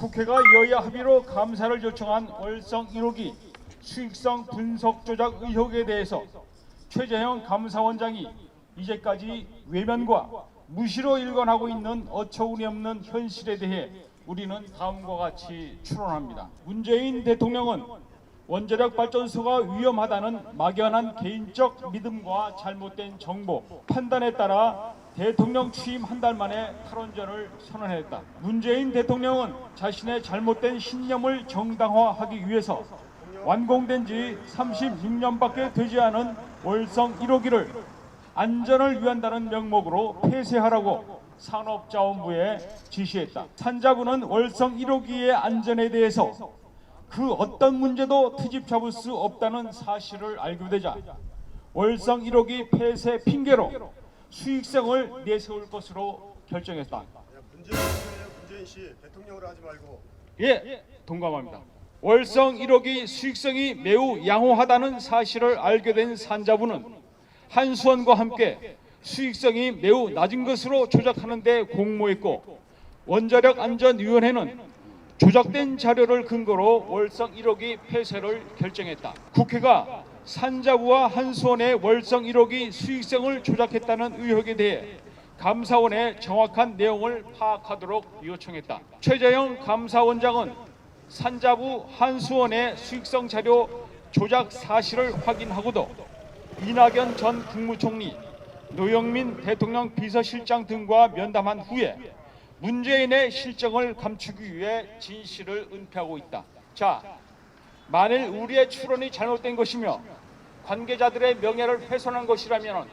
국회가 여야 합의로 감사를 요청한 월성 1호기 수익성 분석 조작 의혹에 대해서 최재형 감사원장이 이제까지 외면과 무시로 일관하고 있는 어처구니 없는 현실에 대해 우리는 다음과 같이 추론합니다. 문재인 대통령은 원자력 발전소가 위험하다는 막연한 개인적 믿음과 잘못된 정보, 판단에 따라 대통령 취임 한 달 만에 탈원전을 선언했다. 문재인 대통령은 자신의 잘못된 신념을 정당화하기 위해서 완공된 지 36년밖에 되지 않은 월성 1호기를 안전을 위한다는 명목으로 폐쇄하라고 산업자원부에 지시했다. 산자부는 월성 1호기의 안전에 대해서 그 어떤 문제도 트집 잡을 수 없다는 사실을 알게 되자 월성 1호기 폐쇄 핑계로 수익성을 내세울 것으로 결정했다. 문재인 씨 대통령으로 하지 말고. 예, 동감합니다. 월성 1호기 수익성이 매우 양호하다는 사실을 알게 된 산자부는 한수원과 함께 수익성이 매우 낮은 것으로 조작하는 데 공모했고, 원자력안전위원회는 조작된 자료를 근거로 월성 1호기 폐쇄를 결정했다. 국회가 산자부와 한수원의 월성 1호기 수익성을 조작했다는 의혹에 대해 감사원에 정확한 내용을 파악하도록 요청했다. 최재형 감사원장은 산자부 한수원의 수익성 자료 조작 사실을 확인하고도 이낙연 전 국무총리, 노영민 대통령 비서실장 등과 면담한 후에 문재인의 실정을 감추기 위해 진실을 은폐하고 있다. 자, 만일 우리의 추론이 잘못된 것이며 관계자들의 명예를 훼손한 것이라면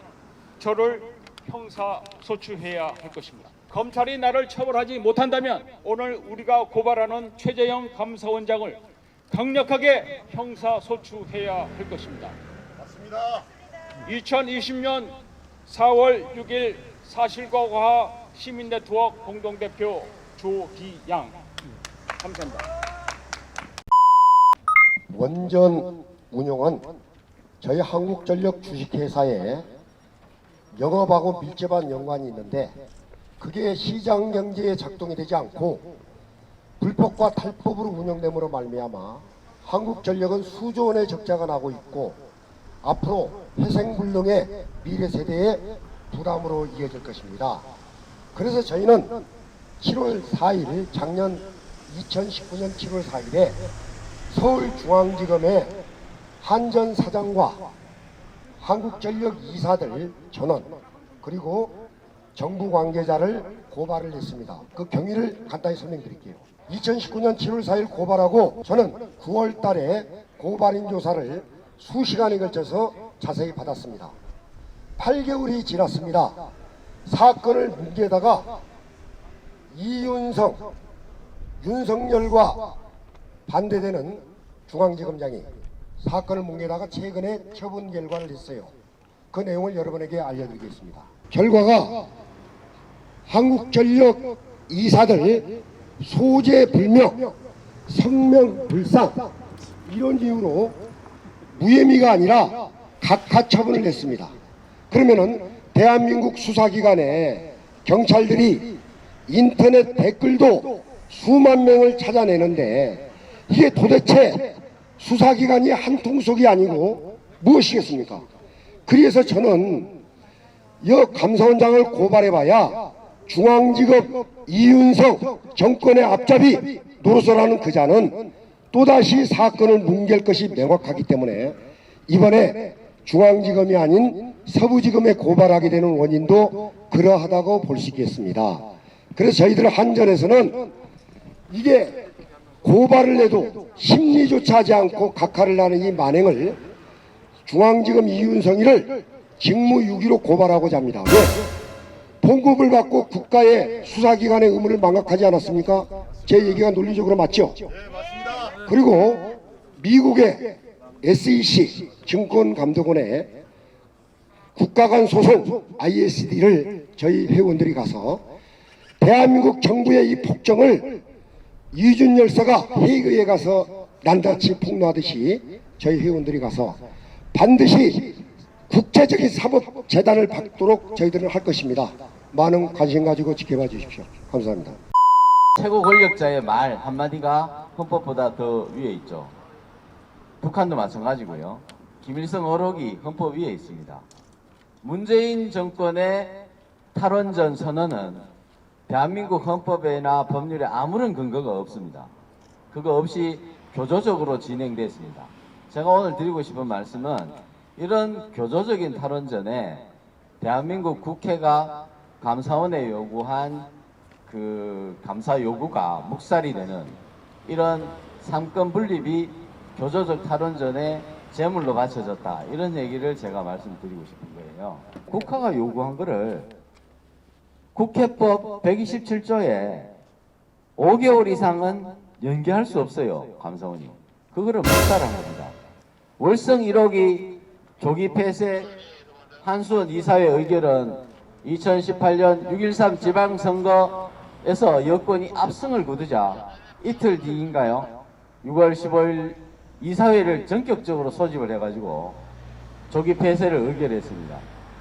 저를 형사소추해야 할 것입니다. 검찰이 나를 처벌하지 못한다면 오늘 우리가 고발하는 최재형 감사원장을 강력하게 형사소추해야 할 것입니다. 맞습니다. 2020년 4월 6일 사실과 과학 시민네트워크 공동대표 조기양. 감사합니다. 원전 운용은 저희 한국전력 주식회사에 영업하고 밀접한 연관이 있는데, 그게 시장 경제에 작동이 되지 않고 불법과 탈법으로 운영됨으로 말미암아 한국전력은 수조 원의 적자가 나고 있고, 앞으로 회생불능의 미래 세대의 부담으로 이어질 것입니다. 그래서 저희는 7월 4일, 작년 2019년 7월 4일에 서울중앙지검에 한전 사장과 한국전력 이사들 전원, 그리고 정부 관계자를 고발을 했습니다. 그 경위를 간단히 설명드릴게요. 2019년 7월 4일 고발하고 저는 9월 달에 고발인 조사를 수시간에 걸쳐서 자세히 받았습니다. 8개월이 지났습니다. 사건을 뭉개다가 이윤성, 윤석열과 반대되는 중앙지검장이 사건을 뭉개다가 최근에 처분 결과를 했어요. 그 내용을 여러분에게 알려드리겠습니다. 결과가 한국전력 이사들 소재 불명, 성명 불상 이런 이유로 무혐의가 아니라 각하 처분을 냈습니다. 그러면은 대한민국 수사기관에 경찰들이 인터넷 댓글도 수만 명을 찾아내는데 이게 도대체 수사기관이 한통속이 아니고 무엇이겠습니까? 그래서 저는 이 감사원장을 고발해봐야 중앙지검 이윤성 정권의 앞잡이 노릇을 그 자는 또다시 사건을 뭉갤 것이 명확하기 때문에 이번에 중앙지검이 아닌 서부지검에 고발하게 되는 원인도 그러하다고 볼 수 있겠습니다. 그래서 저희들 한전에서는 이게 고발을 해도 심리조차 하지 않고 각하를 하는 이 만행을 중앙지검 이윤성이를 직무유기로 고발하고자 합니다. 왜? 봉급을 받고 국가의 수사기관의 의무를 망각하지 않았습니까? 제 얘기가 논리적으로 맞죠? 네, 맞습니다. 그리고 미국의 SEC 증권감독원에 국가간 소송 ISD를 저희 회원들이 가서 대한민국 정부의 이 폭정을 이준 열사가 헤이그에 가서 난다치 폭로하듯이 저희 회원들이 가서 반드시 국제적인 사법재단을 받도록 저희들은 할 것입니다. 많은 관심 가지고 지켜봐 주십시오. 감사합니다. 최고 권력자의 말 한마디가 헌법보다 더 위에 있죠. 북한도 마찬가지고요. 김일성 어록이 헌법 위에 있습니다. 문재인 정권의 탈원전 선언은 대한민국 헌법이나 법률에 아무런 근거가 없습니다. 그거 없이 교조적으로 진행됐습니다. 제가 오늘 드리고 싶은 말씀은 이런 교조적인 탈원전에 대한민국 국회가 감사원에 요구한 그 감사 요구가 묵살이 되는 이런 삼권 분립이 교조적 탈원전에 제물로 바쳐졌다. 이런 얘기를 제가 말씀드리고 싶은 거예요. 국가가 요구한 거를 국회법 127조에 5개월 이상은 연기할 수 없어요. 감사원이. 그거를 묵살한 겁니다. 월성 1호기 조기 폐쇄 한수원 이사회 의결은 2018년 6.13 지방선거에서 여권이 압승을 거두자 이틀 뒤인가요? 6월 15일 이사회를 전격적으로 소집을 해가지고 조기 폐쇄를 의결했습니다.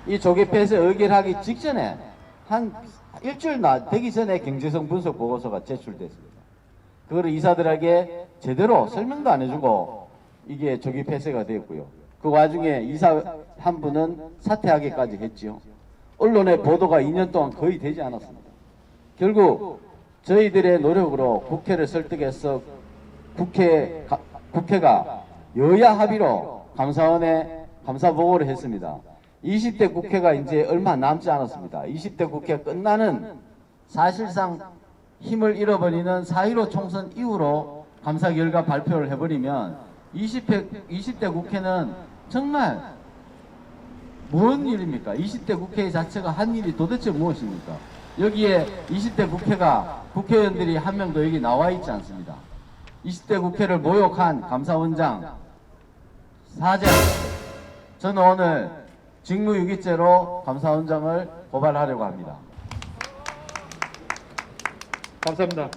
이 조기 폐쇄 의결하기 직전에 한 일주일 되기 전에 경제성 분석 보고서가 제출됐습니다. 그거를 이사들에게 제대로 설명도 안 해주고 이게 조기 폐쇄가 되었고요. 그 와중에 이사 한 분은 사퇴하기까지 했지요. 언론의 보도가 2년 동안 거의 되지 않았습니다. 결국 저희들의 노력으로 국회를 설득해서 국회가 여야 합의로 감사원에 감사 보고를 했습니다. 20대 국회가 이제 얼마 남지 않았습니다. 20대 국회 끝나는 사실상 힘을 잃어버리는 4.15 총선 이후로 감사 결과 발표를 해버리면 20대 국회는 정말 무슨 일입니까? 20대 국회 자체가 한 일이 도대체 무엇입니까? 여기에 20대 국회가 국회의원들이 한 명도 여기 나와 있지 않습니다. 20대 국회를 모욕한 감사원장 사죄합니다. 저는 오늘 직무유기죄로 감사원장을 고발하려고 합니다. 감사합니다.